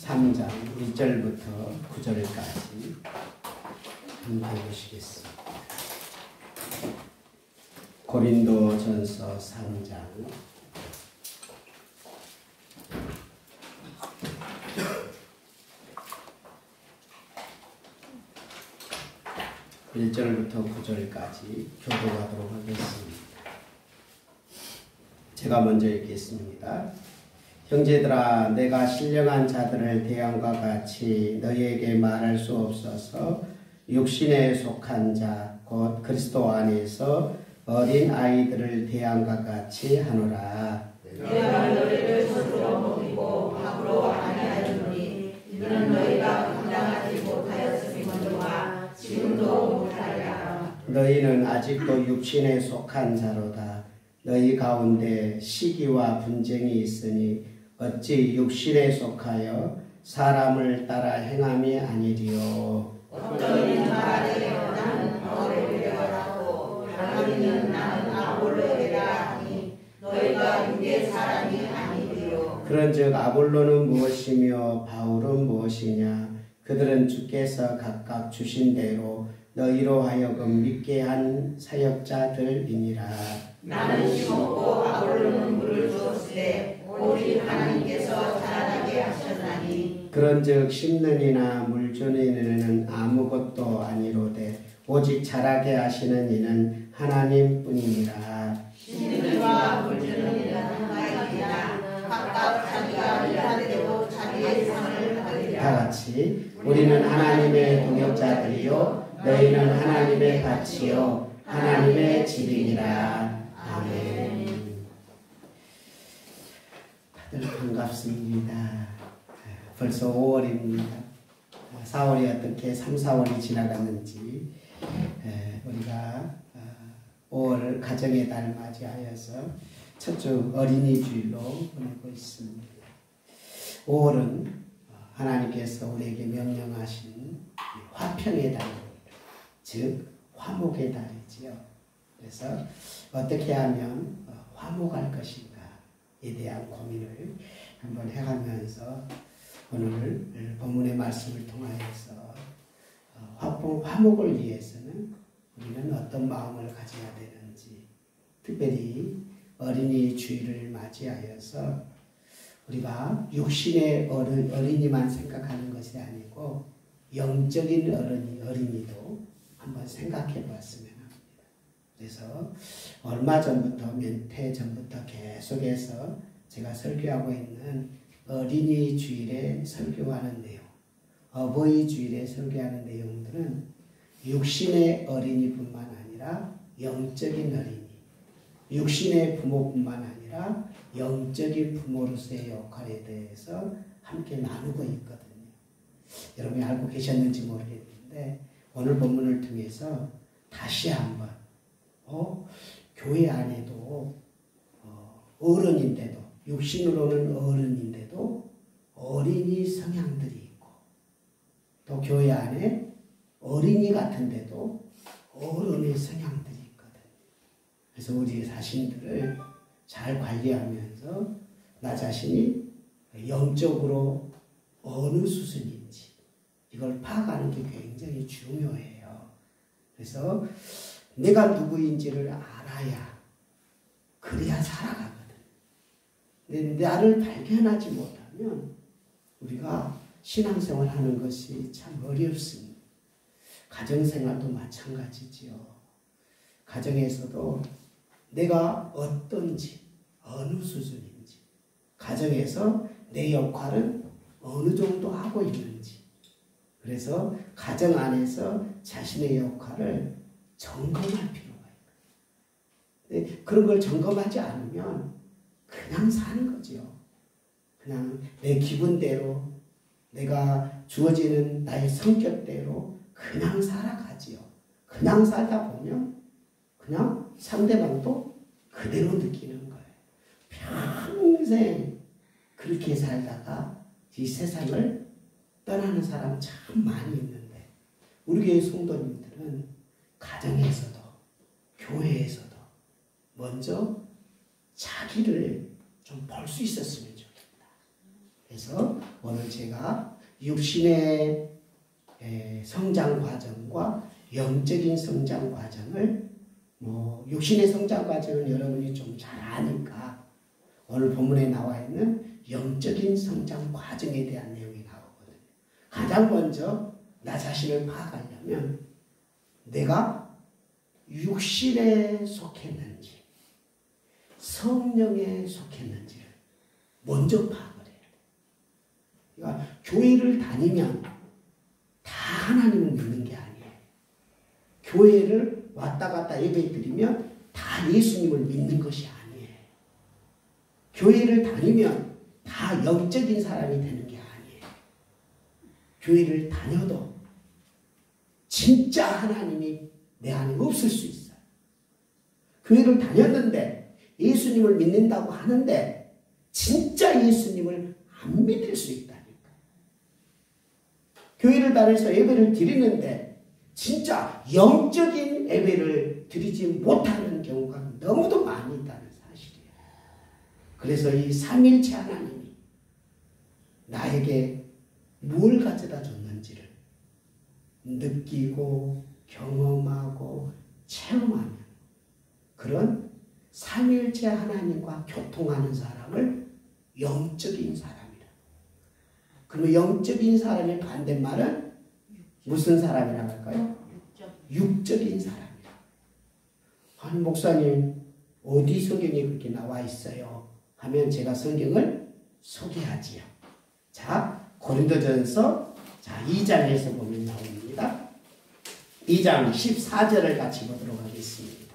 3장 1절부터 9절까지 함께 보시겠습니다. 고린도전서 3장 1절부터 9절까지 교독하도록 하겠습니다. 제가 먼저 읽겠습니다. 형제들아, 내가 신령한 자들을 대함과 같이 너희에게 말할 수 없어서 육신에 속한 자, 곧 그리스도 안에서 어린 아이들을 대함과 같이 하노라. 내가 너희를 스스로 먹이고 밥으로 아니하였노니 이는 너희가 감당하지 못하였음이므로와 지금도 못하리라. 너희는 아직도 육신에 속한 자로다. 너희 가운데 시기와 분쟁이 있으니 어찌 육신에 속하여 사람을 따라 행함이 아니리요. 어떤 이는 말하되 나는 바울의 되어라고 다른 이는 나는 아볼로의 되라 하니 너희가 유대 사람이 아니리요. 그런즉 아볼로는 무엇이며 바울은 무엇이냐? 그들은 주께서 각각 주신 대로 너희로 하여금 믿게 한 사역자들이니라. 나는 심었고 아볼로는 물을 주었으되 오직 하나님께서 자라나게 하셨나니. 그런즉 심는 이나 물 주는 이는 아무것도 아니로되 오직 자라게 하시는 이는 하나님뿐이니라. 심는 이와 물 주는 이는 하나님이라. 각각 자기가 일한 대로 자기의 상을 받으리라. 다 같이 우리는 하나님의 동역자들이요 너희는 하나님의 밭이요 하나님의 집이니라. 아멘. 다들 반갑습니다. 벌써 5월입니다. 4월이 어떻게 3, 4월이 지나갔는지 우리가 5월을 가정의 달 맞이하여서 첫 주 어린이 주일로 보내고 있습니다. 5월은 하나님께서 우리에게 명령하신 화평의 달입니다. 즉 화목의 달이지요. 그래서 어떻게 하면 화목할 것인가에 대한 고민을 한번 해가면서 오늘 본문의 말씀을 통하여서 화목을 위해서는 우리는 어떤 마음을 가져야 되는지, 특별히 어린이 주일을 맞이하여서 우리가 육신의 어린이만 생각하는 것이 아니고 영적인 어린이도 한번 생각해 보았으면 합니다. 그래서 얼마 전부터 몇 해 전부터 계속해서 제가 설교하고 있는 어린이 주일에 설교하는 내용, 어버이 주일에 설교하는 내용들은 육신의 어린이뿐만 아니라 영적인 어린이, 육신의 부모뿐만 아니라 영적인 부모로서의 역할에 대해서 함께 나누고 있거든요. 여러분이 알고 계셨는지 모르겠는데 오늘 본문을 통해서 다시 한번 교회 안에도 어른인데도 육신으로는 어른인데도 어린이 성향들이 있고 또 교회 안에 어린이 같은데도 어른의 성향들이 있거든요. 그래서 우리 자신들을 잘 관리하면서 나 자신이 영적으로 어느 수준인지 이걸 파악하는 게 굉장히 중요해요. 그래서 내가 누구인지를 알아야 그래야 살아가거든. 근데 나를 발견하지 못하면 우리가 신앙생활 하는 것이 참 어렵습니다. 가정생활도 마찬가지지요. 가정에서도 내가 어떤지, 어느 수준인지, 가정에서 내 역할은 어느 정도 하고 있는지, 그래서 가정 안에서 자신의 역할을 점검할 필요가 있어요. 그런 걸 점검하지 않으면 그냥 사는 거죠. 그냥 내 기분대로, 내가 주어지는 나의 성격대로 그냥 살아가지요. 그냥 살다 보면 그냥 상대방도 그대로 느끼는 거예요. 평생 그렇게 살다가 이 세상을 떠나는 사람 참 많이 있는데 우리 교회 성도님들은 가정에서도 교회에서도 먼저 자기를 좀 볼 수 있었으면 좋겠다. 그래서 오늘 제가 육신의 성장 과정과 영적인 성장 과정을 육신의 성장 과정은 여러분이 좀 잘 아니까 오늘 본문에 나와 있는 영적인 성장 과정에 대한 내용이 나오거든요. 가장 먼저 나 자신을 파악하려면 내가 육신에 속했는지 성령에 속했는지를 먼저 파악을 해야 돼요. 그러니까 교회를 다니면 다 하나님을 믿는 게 아니에요. 교회를 왔다 갔다 예배 드리면 다 예수님을 믿는 것이 아니에요. 교회를 다니면 다 영적인 사람이 되는 게 아니에요. 교회를 다녀도 진짜 하나님이 내 안에 없을 수 있어요. 교회를 다녔는데 예수님을 믿는다고 하는데 진짜 예수님을 안 믿을 수 있다니까. 교회를 다녀서 예배를 드리는데 진짜 영적인 예배를 드리지 못하는 경우가 너무도 많이 있다는 사실이에요. 그래서 이 삼일체 하나님이 나에게 뭘 가져다 줬는지를 느끼고 경험하고 체험하는 그런 삼일체 하나님과 교통하는 사람을 영적인 사람이라. 그러면 영적인 사람의 반대말은 무슨 사람이라고 할까요? 육적인 사람이라. 아니 목사님 어디 성경에 그렇게 나와 있어요? 하면 제가 성경을 소개하지요. 자, 고린도전서 2장에서 보면 나옵니다. 2장 14절을 같이 보도록 하겠습니다.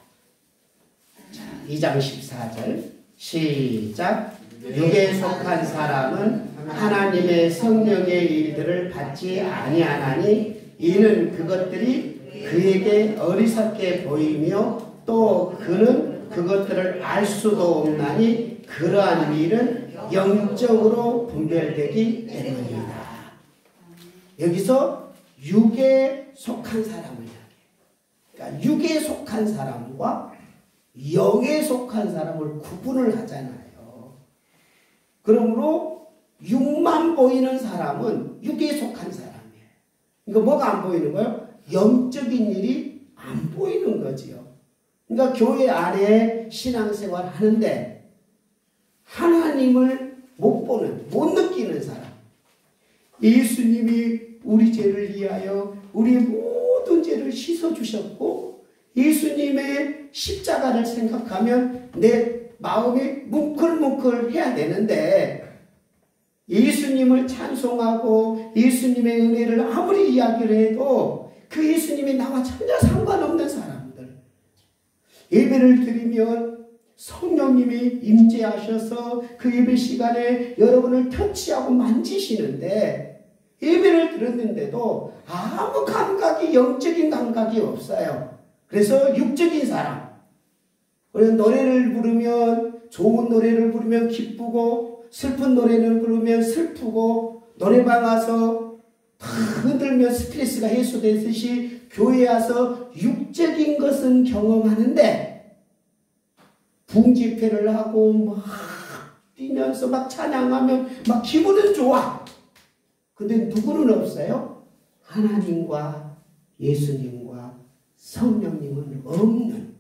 자, 2장 14절 시작. 육에 속한 사람은 하나님의 성령의 일들을 받지 아니하나니 이는 그것들이 그에게 어리석게 보이며 또 그는 그것들을 알 수도 없나니 그러한 일은 영적으로 분별되기 때문이다. 여기서 육에 속한 사람을 이야기해요. 그러니까 육에 속한 사람과 영에 속한 사람을 구분을 하잖아요. 그러므로 육만 보이는 사람은 육에 속한 사람이에요. 그러니까 뭐가 안 보이는 거예요? 영적인 일이 안 보이는 거지요. 그러니까 교회 안에 신앙생활 하는데 하나님을 못 보는, 못 느끼는 사람. 예수님이 우리 죄를 위하여 우리의 모든 죄를 씻어주셨고 예수님의 십자가를 생각하면 내 마음이 뭉클뭉클해야 되는데 예수님을 찬송하고 예수님의 은혜를 아무리 이야기를 해도 그 예수님이 나와 전혀 상관없는 사람들. 예배를 드리면 성령님이 임재하셔서 그 예배 시간에 여러분을 터치하고 만지시는데 예배를 들었는데도 아무 감각이 영적인 감각이 없어요. 그래서 육적인 사람. 그래서 노래를 부르면 좋은 노래를 부르면 기쁘고 슬픈 노래를 부르면 슬프고 노래방 와서 흔들면 스트레스가 해소되듯이 교회에 와서 육적인 것은 경험하는데 붕집회를 하고 막 뛰면서 막 찬양하면 막 기분은 좋아. 근데 누구는 없어요? 하나님과 예수님과 성령님은 없는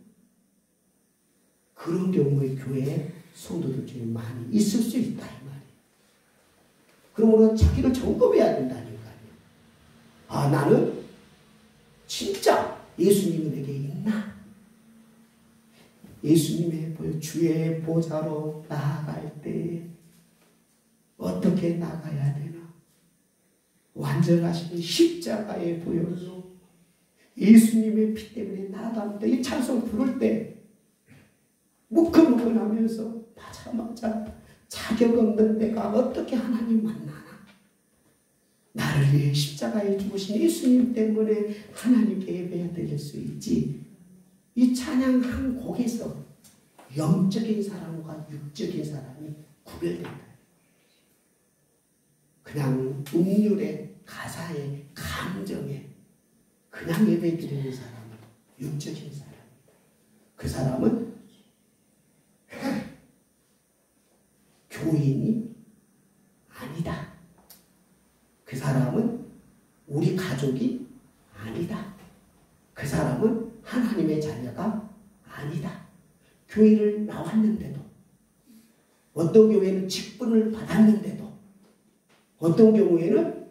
그런 경우의 교회에 성도들 중에 많이 있을 수 있다 이 말이에요. 그러므로 자기를 점검해야 된다니까요. 아, 나는 진짜 예수님이 내게 있나? 예수님의 주의 보좌로 나아갈 때 어떻게 나가야 되나? 완전하신 십자가의 보혈로 예수님의 피 때문에 나아갑니다. 이 찬송 부를 때 무근무근하면서 맞아 자격 없는 내가 어떻게 하나님 만나나? 나를 위해 십자가에 죽으신 예수님 때문에 하나님께 예배해야 될 수 있지. 이 찬양 한 곡에서 영적인 사람과 육적인 사람이 구별된다. 그냥 음률의 가사의 감정에 그냥 예배 드리는 사람은 육적인 사람입니다. 그 사람은 교인이 아니다. 가족이 아니다. 그 사람은 하나님의 자녀가 아니다. 교회를 나왔는데도, 어떤 교회는 직분을 받았는데도, 어떤 경우에는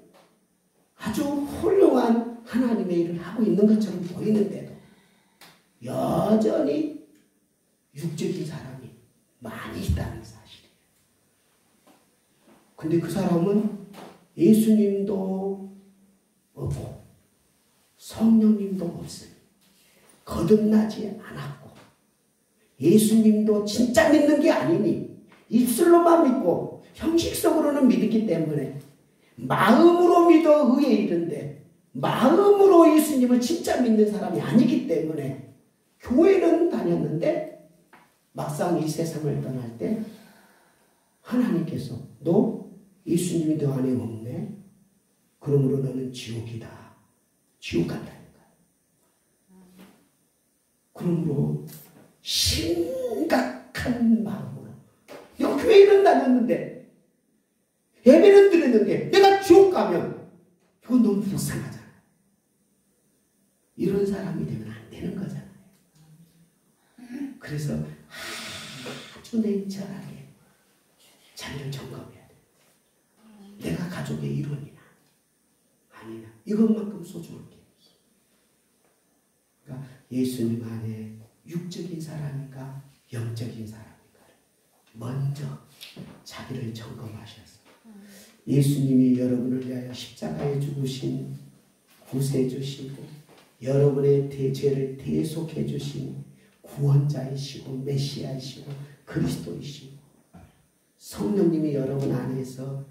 아주 훌륭한 하나님의 일을 하고 있는 것처럼 보이는데도 여전히 육적인 사람이 많이 있다는 사실이에요. 근데 그 사람은 예수님도 없고 성령님도 없으니 거듭나지 않았고 예수님도 진짜 믿는 게 아니니 입술로만 믿고 형식적으로는 믿었기 때문에 마음으로 믿어 의에 이른데 마음으로 예수님을 진짜 믿는 사람이 아니기 때문에 교회는 다녔는데 막상 이 세상을 떠날 때 하나님께서 너 예수님이 너 안에 없네? 그러므로 너는 지옥이다. 지옥 간다니까. 그러므로 심각한 마음으로 내가 교회는 다녔는데 예배는 드렸는데 내가 지옥 가면 이건 너무 불쌍하잖아. 이런 사람이 되면 안 되는 거잖아요. 그래서 아주 냉철하게 자기를 점검해야 돼. 내가 가족의 일원이나 아니나 이것만큼 소중한 게 없어. 그러니까 예수님 안에 육적인 사람인가 영적인 사람인가 먼저 자기를 점검하셔서 예수님이 여러분을 위하여 십자가에 죽으신 구세주시고 여러분의 죄를 대속해 주신 구원자이시고 메시아이시고 그리스도이시고 성령님이 여러분 안에서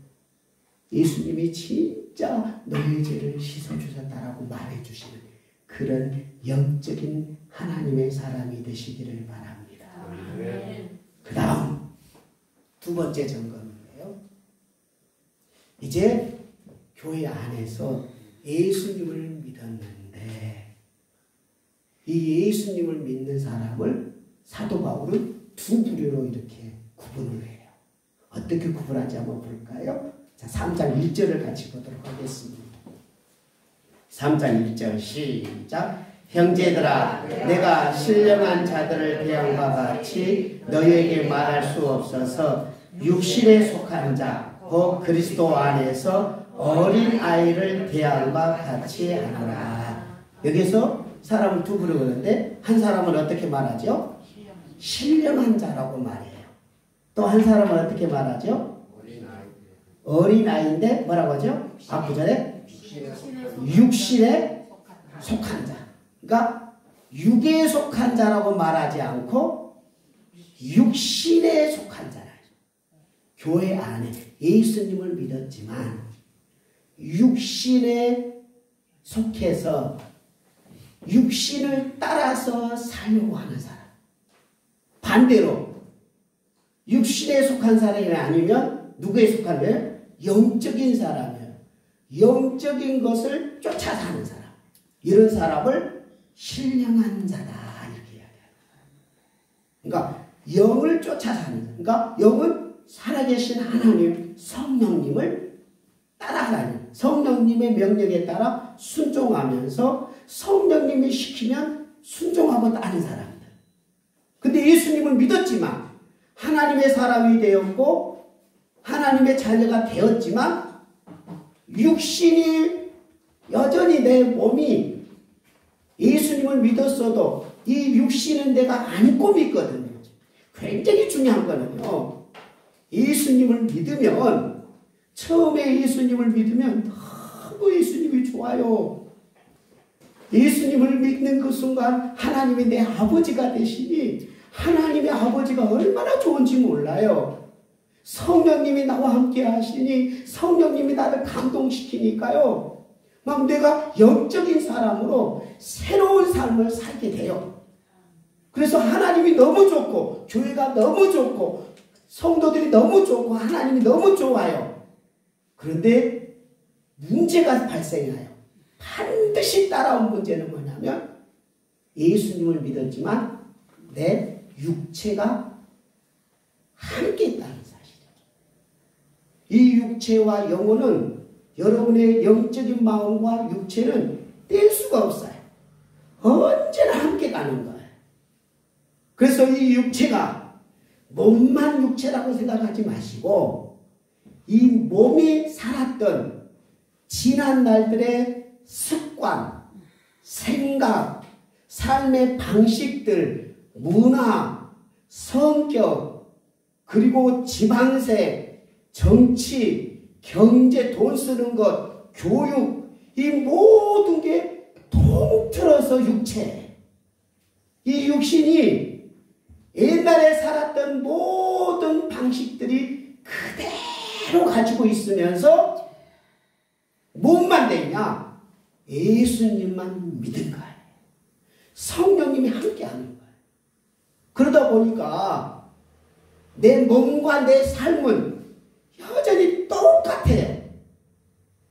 예수님이 진짜 너의 죄를 씻어주셨다라고 말해주시는 그런 영적인 하나님의 사람이 되시기를 바랍니다. 그 다음 두 번째 점검인데요. 이제 교회 안에서 예수님을 믿었는데 이 예수님을 믿는 사람을 사도 바울은 두 부류로 이렇게 구분을 해요. 어떻게 구분하지 한번 볼까요? 자, 3장 1절을 같이 보도록 하겠습니다. 3장 1절 시작. 형제들아 내가 신령한 자들을 대함과 같이 너희에게 말할 수 없어서 육신에 속한 자 곧 그리스도 안에서 어린 아이를 대함과 같이 하노라. 여기서 사람을 두 부류 그러는데 한 사람은 어떻게 말하죠? 신령한 자라고 말해요. 또 한 사람은 어떻게 말하죠? 어린아이인데 뭐라고 하죠? 앞구절에 육신에 속한 자. 그러니까 육에 속한 자라고 말하지 않고 육신에 속한 자라. 교회 안에 예수님을 믿었지만 육신에 속해서 육신을 따라서 살려고 하는 사람. 반대로 육신에 속한 사람이 아니면 누구에 속한 거예요? 영적인 사람이에요. 영적인 것을 쫓아 사는 사람. 이런 사람을 신령한 자다 이렇게 이야기합니다. 그러니까 영을 쫓아 사는 자. 그러니까 영은 살아계신 하나님 성령님을 따라가는 성령님의 명령에 따라 순종하면서 성령님이 시키면 순종하고 따르는 사람들. 근데 예수님을 믿었지만 하나님의 사람이 되었고 하나님의 자녀가 되었지만 육신이 여전히 내 몸이 예수님을 믿었어도 이 육신은 내가 안고 믿거든요. 굉장히 중요한 거는요. 예수님을 믿으면 처음에 예수님을 믿으면 너무 예수님이 좋아요. 예수님을 믿는 그 순간 하나님이 내 아버지가 되시니 하나님의 아버지가 얼마나 좋은지 몰라요. 성령님이 나와 함께 하시니 성령님이 나를 감동시키니까요. 막 내가 영적인 사람으로 새로운 삶을 살게 돼요. 그래서 하나님이 너무 좋고 교회가 너무 좋고 성도들이 너무 좋고 하나님이 너무 좋아요. 그런데 문제가 발생해요. 반드시 따라온 문제는 뭐냐면 예수님을 믿었지만 내 육체가 함께 있다는 사실이죠. 이 육체와 영혼은 여러분의 영적인 마음과 육체는 뗄 수가 없어요. 언제나 함께 가는 거예요. 그래서 이 육체가 몸만 육체라고 생각하지 마시고 이 몸이 살았던 지난 날들의 습관, 생각, 삶의 방식들, 문화, 성격, 그리고 지방세, 정치, 경제, 돈 쓰는 것, 교육, 이 모든 게 통틀어서 육체. 이 육신이 옛날에 살았던 모든 방식들이 그대로 가지고 있으면서 뭐만 되냐? 예수님만 믿은 거예요. 성령님이 함께하는 거예요. 그러다 보니까 내 몸과 내 삶은 여전히 똑같아요.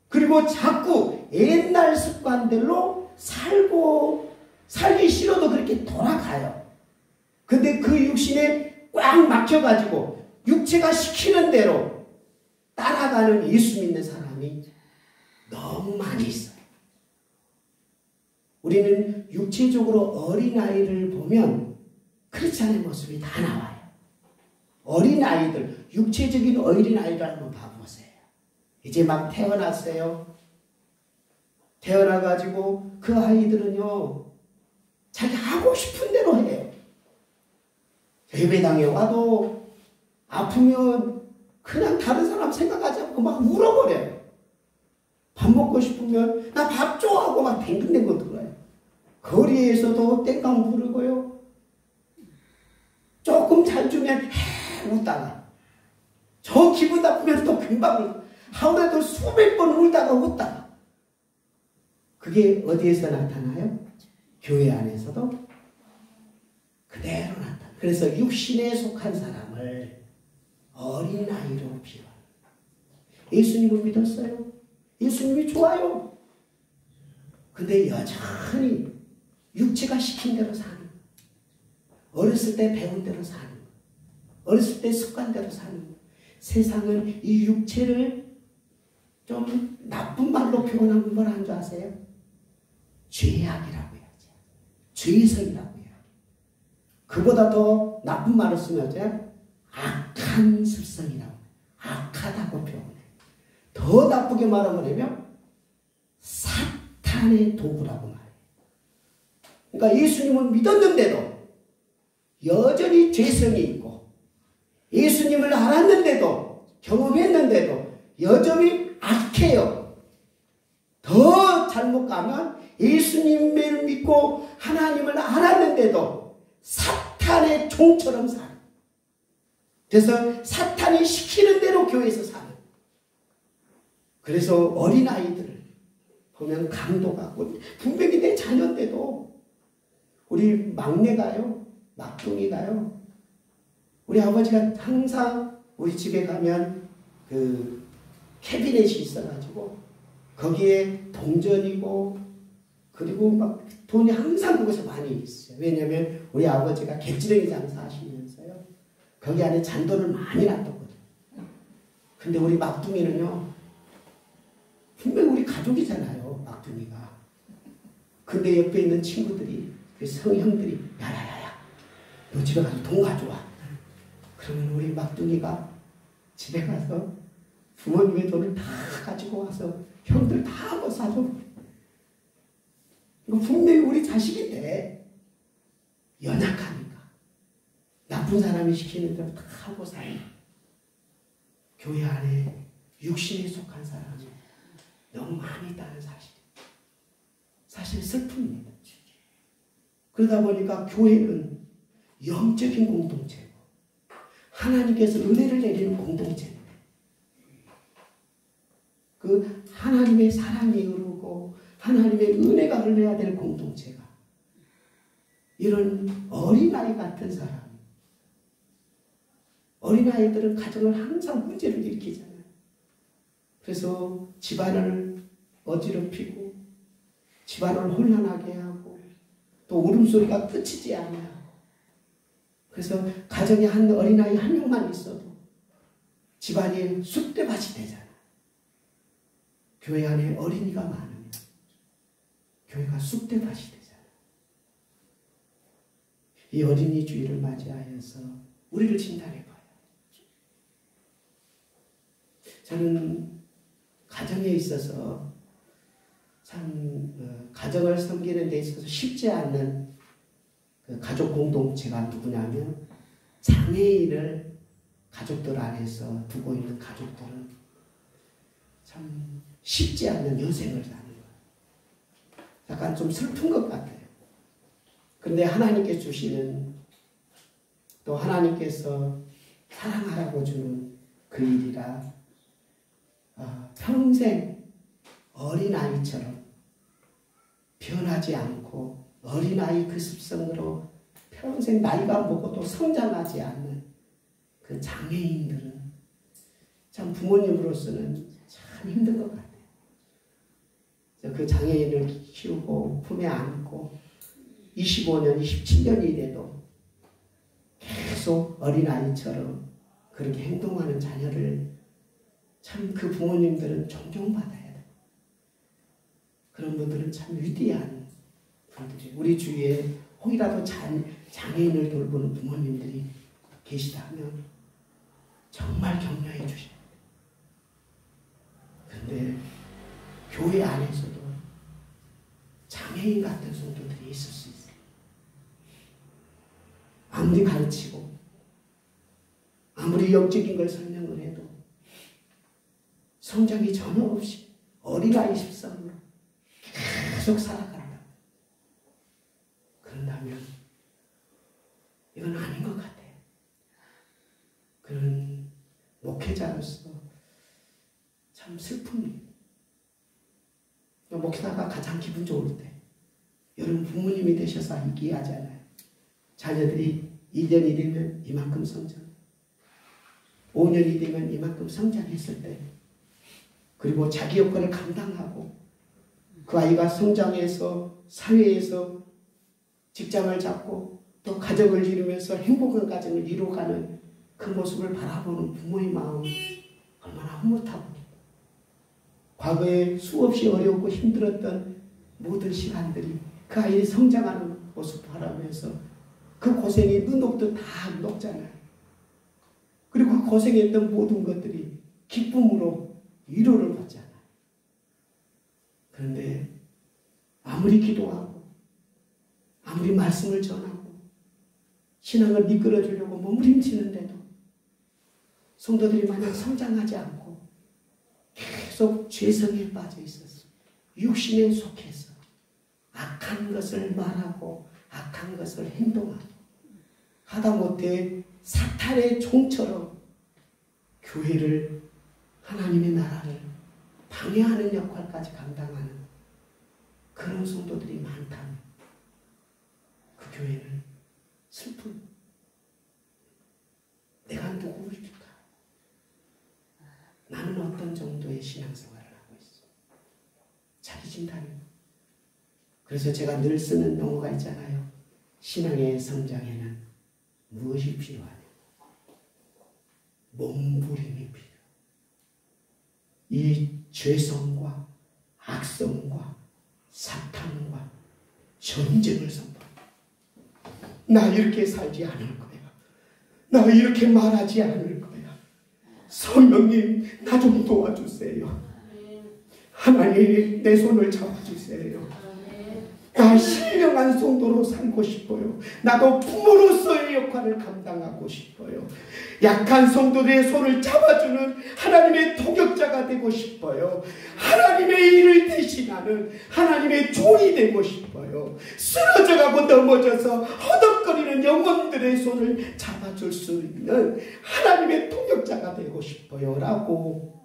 그리고 자꾸 옛날 습관들로 살기 싫어도 그렇게 돌아가요. 근데 그 육신에 꽉 막혀가지고 육체가 시키는 대로 따라가는 예수 믿는 사람이 너무 많이 있어요. 우리는 육체적으로 어린아이를 보면 그렇지 않은 모습이 다 나와요. 어린아이들, 육체적인 어린아이를 한번 봐보세요. 이제 막 태어났어요. 태어나가지고 그 아이들은요, 자기 하고 싶은 대로 해요. 예배당에 와도 아프면 그냥 다른 사람 생각하지 않고 막 울어버려요. 밥 먹고 싶으면 나 밥 줘 하고 막 댕근댕근 들어요. 거리에서도 땡깡 부르고요. 조금 잘 주면 헤 웃다가 저 기분 나쁘면 또 금방 울고 하루에도 수백 번 울다가 웃다가. 그게 어디에서 나타나요? 교회 안에서도 그대로 나타나요. 그래서 육신에 속한 사람을 어린아이로 비유합니다. 예수님을 믿었어요. 예수님이 좋아요. 근데 여전히 육체가 시킨 대로 사는 거예요. 어렸을 때 배운 대로 사는 거예요. 어렸을 때 습관대로 사는 거예요. 세상은 이 육체를 좀 나쁜 말로 표현하면 뭐라 하는 줄 아세요? 죄악이라고 해야죠. 죄성이라고 해요. 그보다 더 나쁜 말을 쓰면 악한 습성이라고, 악하다고 표현해요. 더 나쁘게 말하면 사탄의 도구라고 말해요. 그러니까 예수님을 믿었는데도 여전히 죄성이 있고, 예수님을 알았는데도, 경험했는데도 여전히 악해요. 더 잘못 가면 예수님을 믿고 하나님을 알았는데도 사탄의 종처럼 살아요. 그래서 사탄이 시키는 대로 교회에서 살아요. 그래서 어린아이들을 보면 감동하고, 분명히 내 자녀인데도 우리 막내가요, 막둥이가요, 우리 아버지가 항상 우리 집에 가면 그 캐비넷이 있어가지고 거기에 동전이고 그리고 막 돈이 항상 그곳에 많이 있어요. 왜냐하면 우리 아버지가 객지렁이 장사하시면서요, 거기 안에 잔돈을 많이 놔뒀거든요. 근데 우리 막둥이는요, 분명히 우리 가족이잖아요, 막둥이가. 근데 옆에 있는 친구들이, 그 성형들이, 야야야야, 너 집에 가서 돈 가져와. 그러면 우리 막둥이가 집에 가서 부모님의 돈을 다 가지고 와서 형들 다 하고 사줘. 이거 분명히 우리 자식인데 연약하니까 나쁜 사람이 시키는 대로 다 하고 사요. 교회 안에 육신에 속한 사람이 너무 많이 있다는 사실 슬픕니다. 그러다 보니까 교회는 영적인 공동체고 하나님께서 은혜를 내리는 공동체인데, 그 하나님의 사랑이 흐르고 하나님의 은혜가 흘러야 될 공동체가 이런 어린아이 같은 사람, 어린아이들은 가정을 항상 문제를 일으키잖아요. 그래서 집안을 어지럽히고 집안을 혼란하게 하고 또 울음소리가 끝이지 않아요. 그래서 가정에 한 어린아이 한 명만 있어도 집안이 쑥대밭이 되잖아요. 교회 안에 어린이가 많으면 교회가 쑥대밭이 되잖아요. 이 어린이 주일을 맞이하여서 우리를 진단해봐요. 저는 가정에 있어서 참 가정을 섬기는 데 있어서 쉽지 않는 그 가족 공동체가 누구냐면 장애인을 가족들 안에서 두고 있는 가족들은 참 쉽지 않는 여생을 사는 거예요. 약간 좀 슬픈 것 같아요. 그런데 하나님께 주시는 또 하나님께서 사랑하라고 주는 그 일이라 평생 어린아이처럼 변하지 않고 어린아이 그 습성으로 평생 나이가 먹어도 성장하지 않는 그 장애인들은 참 부모님으로서는 참 힘든 것 같아요. 그 장애인을 키우고 품에 안고 25년, 27년이 돼도 계속 어린아이처럼 그렇게 행동하는 자녀를 참 그 부모님들은 존경받아야 돼요. 그런 분들은 참 위대한 분들이 우리 주위에 혹이라도 장애인을 돌보는 부모님들이 계시다면 정말 격려해 주셔야 돼요. 그런데 교회 안에서도 장애인 같은 성도들이 있을 수 있어요. 아무리 가르치고 아무리 영적인 걸 설명을 해도 성장이 전혀 없이 어린아이 습성으로 계속 살아간다. 그런다면 이건 아닌 것 같아요. 그런 목회자로서 참 슬픔이 목회자가 가장 기분 좋을 때 여러분 부모님이 되셔서 얘기하잖아요. 자녀들이 2년이 되면 이만큼 성장, 5년이 되면 이만큼 성장했을 때, 그리고 자기 역할을 감당하고 그 아이가 성장해서 사회에서 직장을 잡고 또 가정을 이루면서 행복한 가정을 이루어가는 그 모습을 바라보는 부모의 마음이 얼마나 흐뭇하고, 과거에 수없이 어렵고 힘들었던 모든 시간들이 그 아이의 성장하는 모습 바라보면서 그 고생이 눈 녹듯 다 녹잖아요. 그리고 그 고생했던 모든 것들이 기쁨으로 위로를 받잖아요. 그런데 아무리 기도하고 아무리 말씀을 전하고 신앙을 이끌어주려고 몸부림치는데도 성도들이 마냥 성장하지 않고 계속 죄성에 빠져 있었어. 육신에 속해서 악한 것을 말하고 악한 것을 행동하고 하다못해 사탄의 종처럼 교회를, 하나님의 나라를 방해하는 역할까지 감당하는 그런 성도들이 많다면 그 교회는 슬픈, 내가 누구일까? 나는 어떤 정도의 신앙생활을 하고 있어? 자기 진단입니다. 그래서 제가 늘 쓰는 용어가 있잖아요. 신앙의 성장에는 무엇이 필요하냐? 몸부림이 필요해. 이 죄성과 악성과 사탄과 전쟁을 선포합니다. 나 이렇게 살지 않을 거야. 나 이렇게 말하지 않을 거야. 성령님, 나 좀 도와주세요. 하나님, 내 손을 잡아주세요. 나 신령한 성도로 살고 싶어요. 나도 부모로서의 역할을 감당하고 싶어요. 약한 성도들의 손을 잡아주는 하나님의 동역자가 되고 싶어요. 하나님의 일을 대신하는 하나님의 종이 되고 싶어요. 쓰러져가고 넘어져서 허덕거리는 영혼들의 손을 잡아줄 수 있는 하나님의 동역자가 되고 싶어요. 라고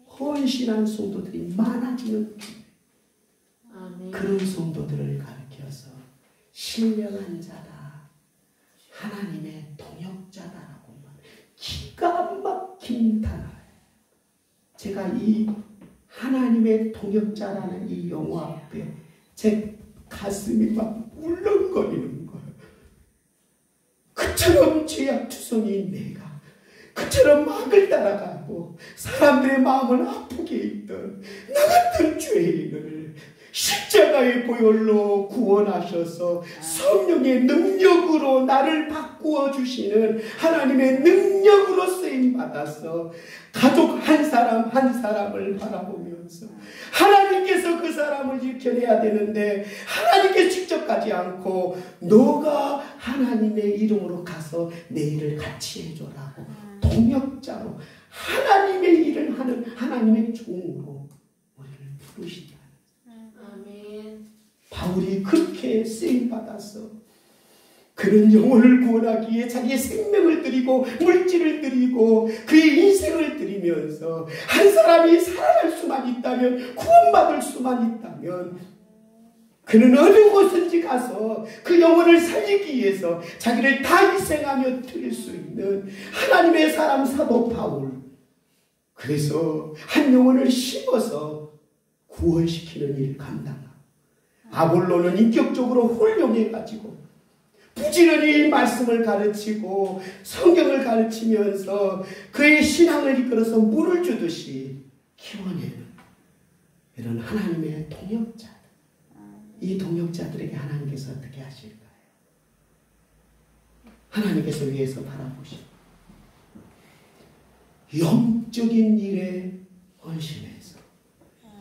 헌신한 성도들이 많아지는 그런 성도들을 가르쳐서 신령한 자다, 하나님의 동역자다라고 기가 막힌 단어예요. 제가 이 하나님의 동역자라는 이 용어 앞에 제 가슴이 막 울렁거리는 거예요. 그처럼 죄악투성이 내가 그처럼 막을 따라가고 사람들의 마음을 아프게 했던 나 죄인을 십자가의 보혈로 구원하셔서 성령의 능력으로 나를 바꾸어 주시는 하나님의 능력으로 쓰임받아서 가족 한 사람 한 사람을 바라보면서 하나님께서 그 사람을 지켜내야 되는데 하나님께 직접 가지 않고 너가 하나님의 이름으로 가서 내 일을 같이 해줘라고 동역자로 하나님의 일을 하는 하나님의 종으로 우리를 부르시다. 아멘. 바울이 그렇게 쓰임받아서 그는 영혼을 구원하기에 자기의 생명을 드리고 물질을 드리고 그의 인생을 드리면서 한 사람이 살아날 수만 있다면 구원받을 수만 있다면 그는 어느 곳든지 가서 그 영혼을 살리기 위해서 자기를 다 희생하며 드릴 수 있는 하나님의 사람 사도 바울. 그래서 한 영혼을 심어서 구원시키는 일을 감당하고 아볼로는 인격적으로 훌륭해가지고 부지런히 말씀을 가르치고 성경을 가르치면서 그의 신앙을 이끌어서 물을 주듯이 키워내는 이런 하나님의 동역자. 이 동역자들에게 하나님께서 어떻게 하실까요? 하나님께서 위에서 바라보시고 영적인 일에 헌신해서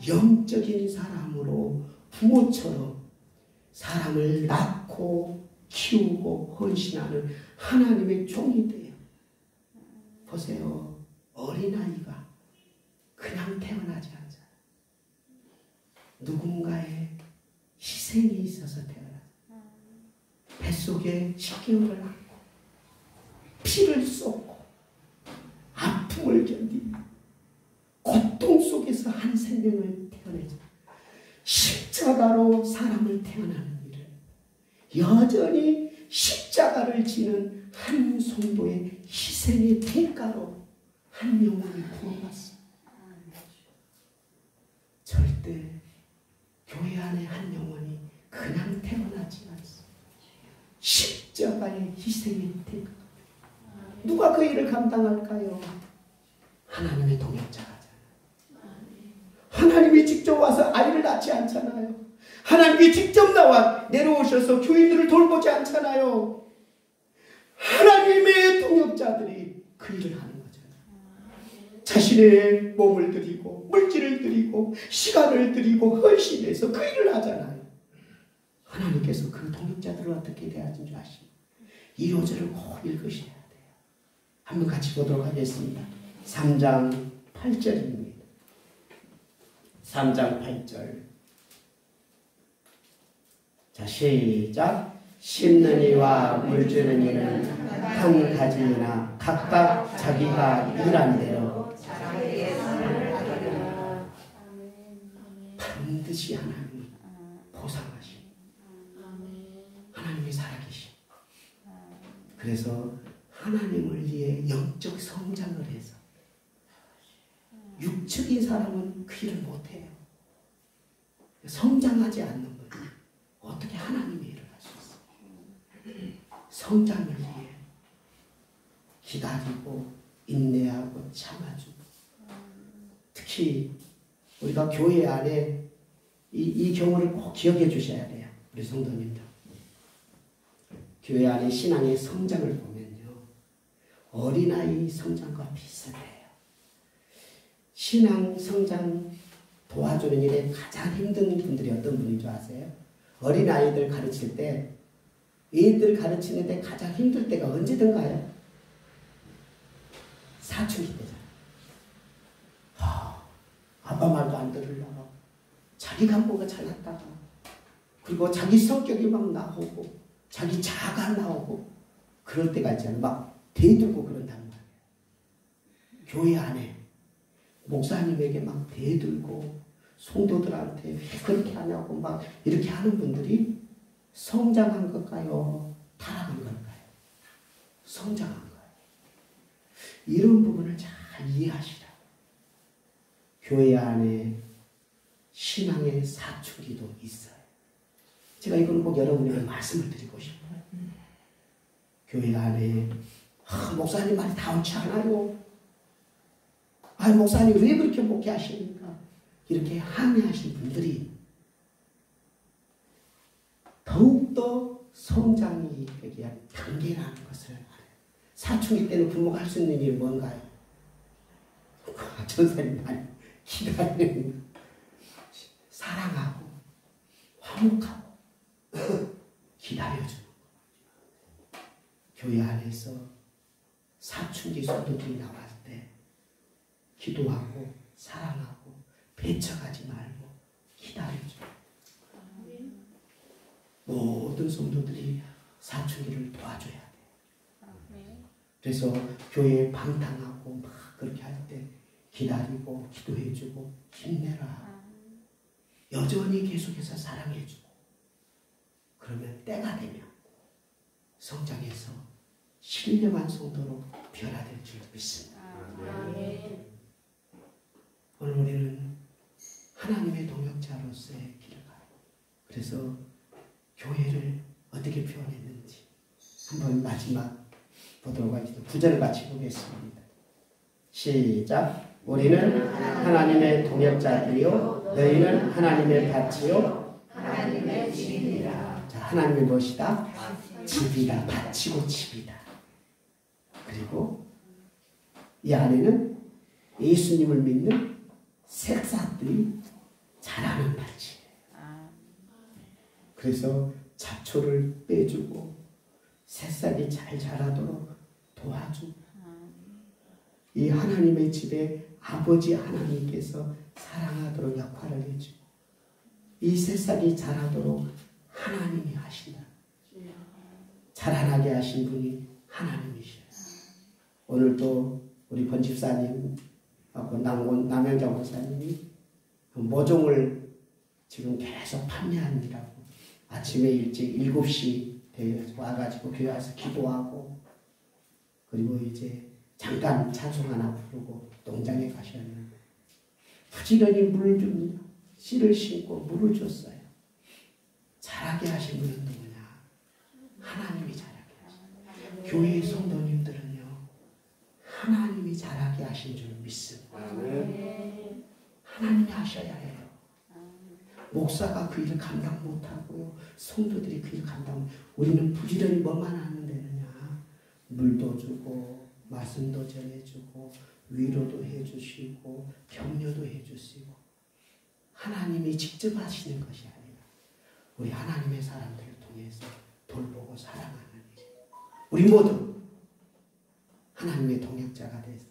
영적인 사람으로 부모처럼 사람을 낳고 키우고 헌신하는 하나님의 종이 돼요. 보세요. 어린아이가 그냥 태어나지 않잖아요. 누군가의 희생이 있어서 태어나요. 뱃속에 10개월을 안고 피를 쏟고 아픔을 견디고 고통 속에서 한 생명을 태어내죠. 십자가로 사람을 태어나는 일을 여전히 십자가를 지는 한 성도의 희생의 대가로 한 영혼이 구원받습니다. 절대 교회 안에 한 영혼이 그냥 태어나지 않습니다. 십자가의 희생의 대가. 누가 그 일을 감당할까요? 하나님의 동역자가. 하나님이 직접 와서 아이를 낳지 않잖아요. 하나님이 직접 나와 내려오셔서 교인들을 돌보지 않잖아요. 하나님의 동역자들이 그 일을 하는 거죠. 자신의 몸을 드리고 물질을 드리고 시간을 드리고 헌신해서 그 일을 하잖아요. 하나님께서 그 동역자들을 어떻게 대하신 줄 아십니까? 이 5절을 꼭 읽으셔야 돼요. 한번 같이 보도록 하겠습니다. 3장 8절입니다. 3장 8절. 자, 시작. 심는 이와 물 주는 이는 한 가지나 각각 자기가 일한 대로 반드시 하나님이 보상하시고 하나님이 살아계시고 그래서 하나님을 위해 영적 성장을 해서 육적인 사람은 그 일을 못해요. 성장하지 않는 분이 어떻게 하나님의 일을 할 수 있어요? 성장을 위해 기다리고 인내하고 참아주고 특히 우리가 교회 안에 이 경우를 꼭 기억해 주셔야 돼요. 우리 성도님들. 교회 안에 신앙의 성장을 보면요. 어린아이 성장과 비슷해요. 신앙 성장 도와주는 일에 가장 힘든 분들이 어떤 분인 줄 아세요? 어린아이들 가르칠 때 애들 가르치는데 가장 힘들 때가 언제든가요? 사춘기 때잖아요. 아빠 말도 안 들으려고 자기가 뭐가 잘났다가 그리고 자기 성격이 막 나오고 자기 자아가 나오고 그럴 때가 있잖아요. 막 대두고 그런단 말이에요. 교회 안에 목사님에게 막 대들고 성도들한테 왜 그렇게 하냐고 막 이렇게 하는 분들이 성장한 걸까요? 타락한 걸까요? 성장한 거예요. 이런 부분을 잘 이해하시라고. 교회 안에 신앙의 사춘기도 있어요. 제가 이걸 꼭 여러분에게 말씀을 드리고 싶어요. 교회 안에 목사님 말이 다 옳지 않아요. 목사님 왜 그렇게 목회하십니까? 이렇게 항해하신 분들이 더욱더 성장이 되게 단계라는 것을 알아요. 사춘기 때는 부모가 할 수 있는 일이 뭔가요? 전사님 많이 기다리는, 사랑하고 화목하고 기다려주는 거. 교회 안에서 사춘기 성도들이 나왔을 때 기도하고 사랑하고 배척하지 말고 기다려줘. 모든 성도들이 사춘기를 도와줘야 돼. 그래서 교회에 방탕하고 막 그렇게 할 때 기다리고 기도해주고 힘내라. 여전히 계속해서 사랑해주고 그러면 때가 되면 성장해서 신령한 성도로 변화될 줄 믿습니다. 오늘 우리는 하나님의 동역자로서의 길을 가요. 그래서 교회를 어떻게 표현했는지 한번 마지막 보도록 하겠습니다. 9절을 같이 보겠습니다. 시작. 우리는 하나님의 동역자들이요 너희는 하나님의 밭이요 하나님의 집이라. 자, 하나님의 무엇이다? 집이다. 밭이고 집이다. 그리고 이 안에는 예수님을 믿는 새싹들이 자라는 밭이에요. 그래서 잡초를 빼주고 새싹이 잘 자라도록 도와주고 이 하나님의 집에 아버지 하나님께서 사랑하도록 역할을 해주고 이 새싹이 자라도록 하나님이 하신다. 자라나게 하신 분이 하나님이셔요. 오늘도 우리 권 집사님하고 남영정 권사님이 모종을 지금 계속 판매하느라고 아침에 일찍 7시 되어서 와가지고 교회 와서 기도하고 그리고 이제 잠깐 찬송 하나 부르고 농장에 가셨는데 부지런히 물을 줍니다. 씨를 심고 물을 줬어요. 자라게 하신 분은 누구냐? 하나님이 자라게 하신. 교회의 성도님들은요 하나님이 자라게 하신 줄 믿습니다. 하나님이 하셔야 해요. 목사가 그 일을 감당 못하고요. 성도들이 그 일을 감당 못하고 우리는 부지런히 뭐만 하는 데느냐. 물도 주고 말씀도 전해주고 위로도 해주시고 격려도 해주시고 하나님이 직접 하시는 것이 아니라 우리 하나님의 사람들을 통해서 돌보고 사랑하는 일. 우리 모두 하나님의 동역자가 돼서